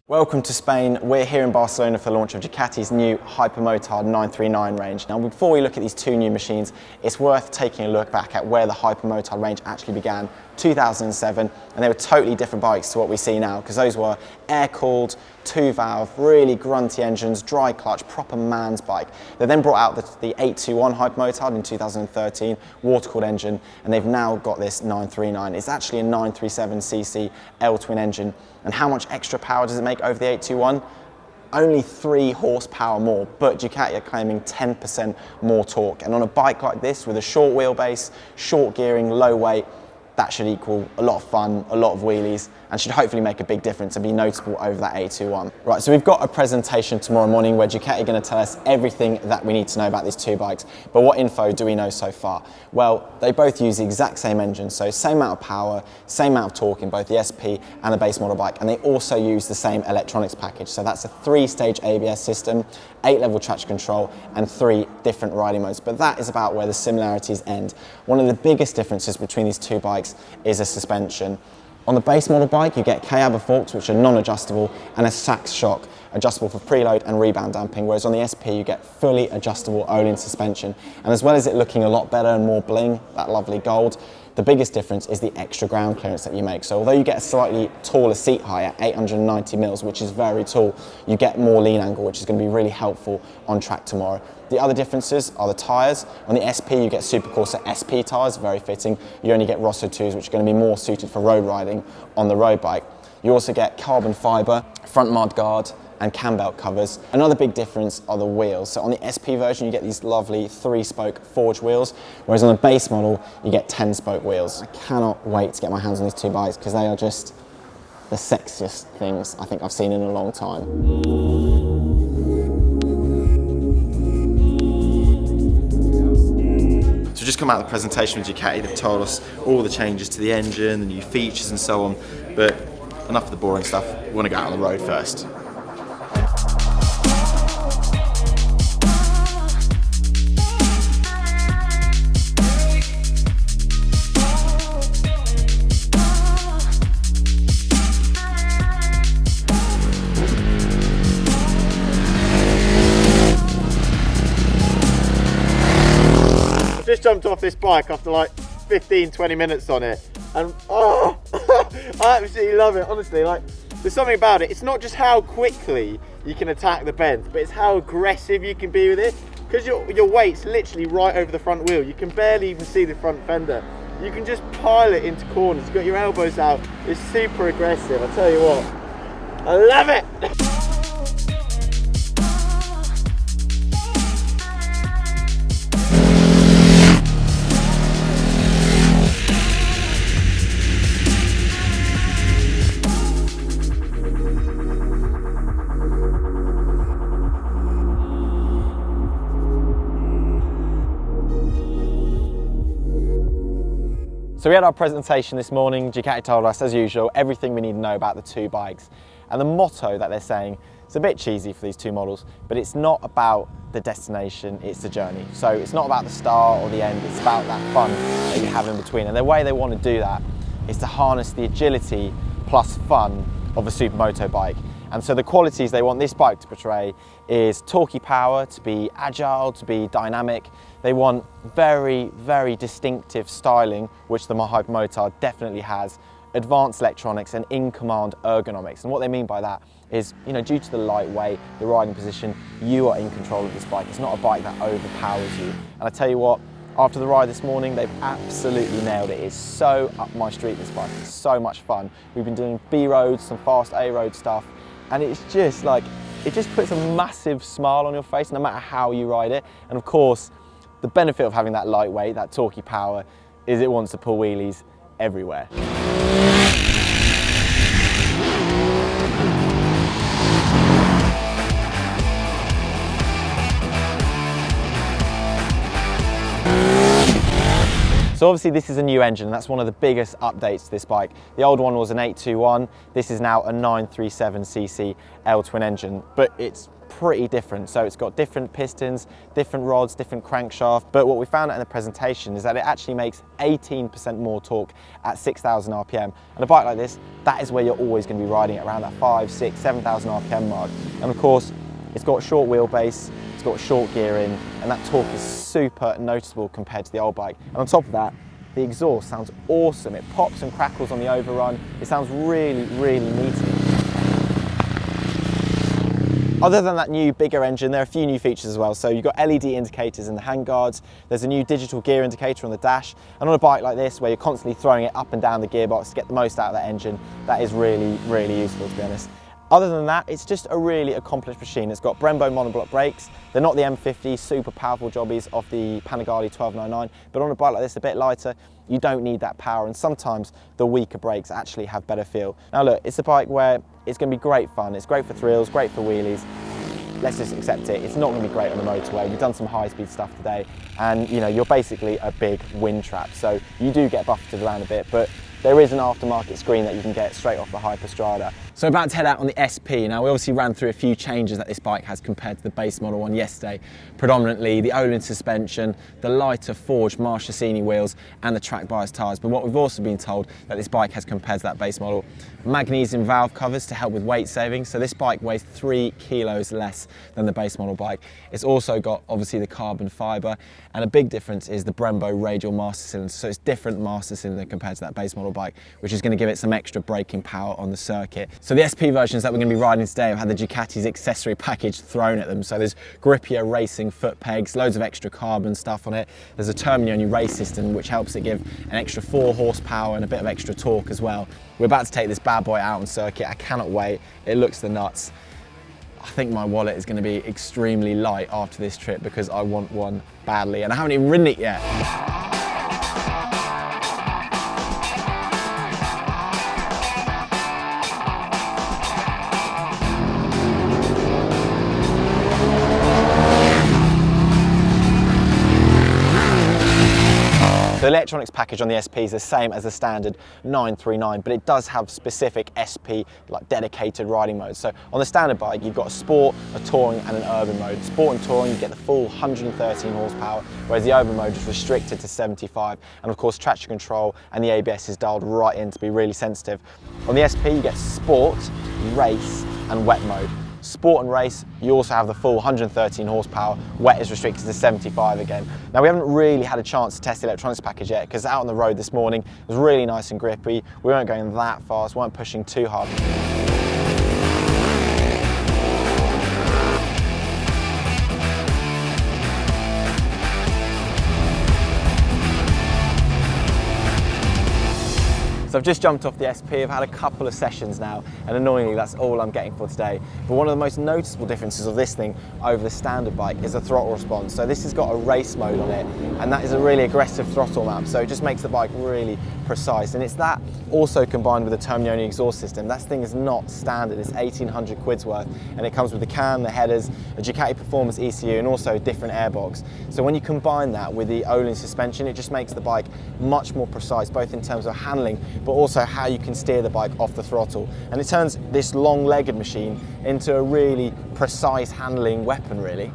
Welcome to Spain. We're here in Barcelona for the launch of Ducati's new Hypermotard 939 range. Now, before we look at these two new machines, it's worth taking a look back at where the Hypermotard range actually began, 2007, and they were totally different bikes to what we see now, because those were air-cooled, two-valve, really grunty engines, dry clutch, proper man's bike. They then brought out the 821 Hypermotard in 2013, water-cooled engine, and they've now got this 939. It's actually a 937cc L-twin engine, and how much extra power does it make over the 821? Only 3 horsepower more, but Ducati are claiming 10% more torque. And on a bike like this, with a short wheelbase, short gearing, low weight, that should equal a lot of fun, a lot of wheelies, and should hopefully make a big difference and be noticeable over that 821. Right, so we've got a presentation tomorrow morning where Ducati are going to tell us everything that we need to know about these two bikes. But what info do we know so far? Well, they both use the exact same engine, so same amount of power, same amount of torque in both the SP and the base model bike, and they also use the same electronics package. So that's a 3-stage ABS system, 8-level traction control, and 3 different riding modes. But that is about where the similarities end. One of the biggest differences between these two bikes is a suspension. On the base model bike, you get K-Abba forks, which are non-adjustable, and a Sachs shock, adjustable for preload and rebound damping, whereas on the SP you get fully adjustable Öhlins suspension. And as well as it looking a lot better and more bling, that lovely gold, the biggest difference is the extra ground clearance that you make. So although you get a slightly taller seat height at 890 mils, which is very tall, you get more lean angle, which is going to be really helpful on track tomorrow. The other differences are the tyres. On the SP you get Supercorsa SP tyres, very fitting. You only get Rosso 2s, which are going to be more suited for road riding on the road bike. You also get carbon fibre, front mud guard, and cam belt covers. Another big difference are the wheels. So on the SP version you get these lovely 3-spoke forged wheels, whereas on the base model you get 10-spoke wheels. I cannot wait to get my hands on these two bikes because they are just the sexiest things I think I've seen in a long time. So just come out of the presentation with Ducati, they've told us all the changes to the engine, the new features and so on, but enough of the boring stuff, we want to go out on the road first. Just jumped off this bike after like 15-20 minutes on it, and oh, I absolutely love it. Honestly, like, there's something about it. It's not just how quickly you can attack the bend, but it's how aggressive you can be with it. Because your weight's literally right over the front wheel, you can barely even see the front fender. You can just pile it into corners. You've got your elbows out. It's super aggressive. I tell you what, I love it. So we had our presentation this morning. Ducati told us, as usual, everything we need to know about the two bikes. And the motto that they're saying, it's a bit cheesy for these two models, but it's not about the destination, it's the journey. So it's not about the start or the end, it's about that fun that you have in between. And the way they want to do that is to harness the agility plus fun of a supermoto bike. And so the qualities they want this bike to portray is torquey power, to be agile, to be dynamic. They want very, very distinctive styling, which the Hypermotard definitely has, advanced electronics and in-command ergonomics. And what they mean by that is, you know, due to the lightweight, the riding position, you are in control of this bike. It's not a bike that overpowers you. And I tell you what, after the ride this morning, they've absolutely nailed it. It's so up my street, this bike. It's so much fun. We've been doing B roads, some fast A road stuff, and it's just like, it just puts a massive smile on your face no matter how you ride it. And of course, the benefit of having that lightweight, that torquey power, is it wants to pull wheelies everywhere. So obviously this is a new engine, and that's one of the biggest updates to this bike. The old one was an 821, this is now a 937cc L-twin engine, but it's pretty different. So it's got different pistons, different rods, different crankshaft, but what we found out in the presentation is that it actually makes 18% more torque at 6,000 RPM. And a bike like this, that is where you're always going to be riding it, around that 5, 6, 7,000 RPM mark. And of course, it's got a short wheelbase, it's got short gearing, and that torque is super noticeable compared to the old bike. And on top of that, the exhaust sounds awesome. It pops and crackles on the overrun. It sounds really, really meaty. Other than that new, bigger engine, there are a few new features as well. So you've got LED indicators in the handguards, there's a new digital gear indicator on the dash, and on a bike like this, where you're constantly throwing it up and down the gearbox to get the most out of that engine, that is really, really useful, to be honest. Other than that, it's just a really accomplished machine. It's got Brembo monoblock brakes. They're not the M50 super powerful jobbies of the Panigale 1299, but on a bike like this, a bit lighter, you don't need that power, and sometimes the weaker brakes actually have better feel. Now look, it's a bike where it's going to be great fun. It's great for thrills, great for wheelies. Let's just accept it. It's not going to be great on the motorway. We've done some high-speed stuff today, and you know, you're basically a big wind trap, so you do get buffeted around a bit, but there is an aftermarket screen that you can get straight off the Hyperstrada. So about to head out on the SP. Now we obviously ran through a few changes that this bike has compared to the base model one yesterday. Predominantly the Olin suspension, the lighter forged Marchesini wheels and the track bias tyres. But what we've also been told that this bike has compared to that base model, magnesium valve covers to help with weight saving. So this bike weighs 3 kilos less than the base model bike. It's also got obviously the carbon fibre, and a big difference is the Brembo radial master cylinder. So it's different master cylinder compared to that base model bike, which is going to give it some extra braking power on the circuit. So the SP versions that we're going to be riding today have had the Ducati's accessory package thrown at them. So there's grippier racing foot pegs, loads of extra carbon stuff on it. There's a Terminioni race system which helps it give an extra 4 horsepower and a bit of extra torque as well. We're about to take this bad boy out on circuit. I cannot wait. It looks the nuts. I think my wallet is going to be extremely light after this trip because I want one badly, and I haven't even ridden it yet. The electronics package on the SP is the same as the standard 939, but it does have specific SP, like dedicated riding modes. So on the standard bike, you've got a sport, a touring and an urban mode. Sport and touring, you get the full 113 horsepower, whereas the urban mode is restricted to 75. And of course, traction control and the ABS is dialed right in to be really sensitive. On the SP, you get sport, race and wet mode. Sport and race, you also have the full 113 horsepower, wet is restricted to 75 again. Now we haven't really had a chance to test the electronics package yet because out on the road this morning it was really nice and grippy. We weren't going that fast, weren't pushing too hard. So I've just jumped off the SP, I've had a couple of sessions now, and annoyingly that's all I'm getting for today. But one of the most noticeable differences of this thing over the standard bike is the throttle response. So this has got a race mode on it, and that is a really aggressive throttle map, so it just makes the bike really precise. And it's that also combined with the Terminioni exhaust system. That thing is not standard, it's 1,800 quid's worth, and it comes with the cam, the headers, a Ducati Performance ECU, and also a different airbox. So when you combine that with the Olin suspension, it just makes the bike much more precise, both in terms of handling, but also how you can steer the bike off the throttle. And it turns this long-legged machine into a really precise handling weapon, really.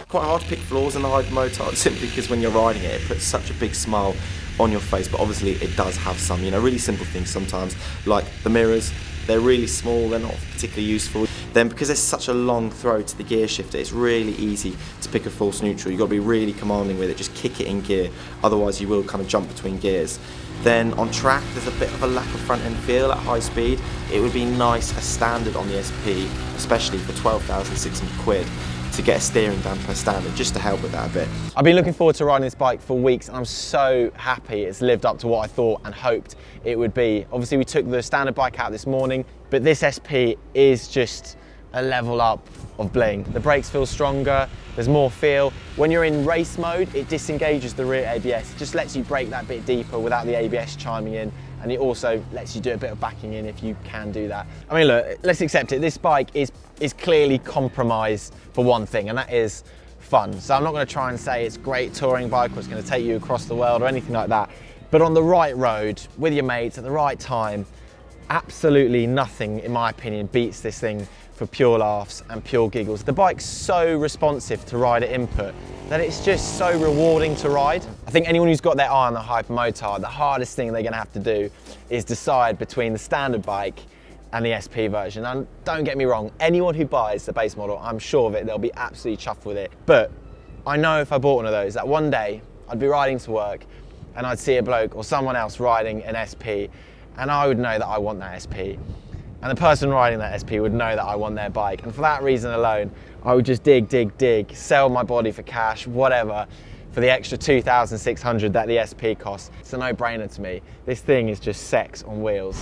Quite hard to pick flaws in the Hypermotard simply because when you're riding it, it puts such a big smile on your face, but obviously it does have some, you know, really simple things sometimes, like the mirrors. They're really small, they're not particularly useful. Then because there's such a long throw to the gear shifter, it's really easy to pick a false neutral. You've got to be really commanding with it, just kick it in gear, otherwise you will kind of jump between gears. Then on track, there's a bit of a lack of front end feel at high speed. It would be nice as standard on the SP, especially for 12,600 quid, to get a steering damper standard, just to help with that a bit. I've been looking forward to riding this bike for weeks, and I'm so happy it's lived up to what I thought and hoped it would be. Obviously we took the standard bike out this morning, but this SP is just a level up of bling. The brakes feel stronger, there's more feel. When you're in race mode, it disengages the rear ABS. It just lets you brake that bit deeper without the ABS chiming in, and it also lets you do a bit of backing in if you can do that. I mean, look, let's accept it. This bike is clearly compromised for one thing, and that is fun. So I'm not going to try and say it's a great touring bike or it's going to take you across the world or anything like that. But on the right road, with your mates at the right time, absolutely nothing, in my opinion, beats this thing for pure laughs and pure giggles. The bike's so responsive to rider input that it's just so rewarding to ride. I think anyone who's got their eye on the Hypermotard, the hardest thing they're going to have to do is decide between the standard bike and the SP version. And don't get me wrong, anyone who buys the base model, I'm sure of it, they'll be absolutely chuffed with it. But I know if I bought one of those, that one day I'd be riding to work and I'd see a bloke or someone else riding an SP, and I would know that I want that SP. And the person riding that SP would know that I want their bike. And for that reason alone, I would just dig, sell my body for cash, whatever, for the extra 2,600 that the SP costs. It's a no-brainer to me. This thing is just sex on wheels.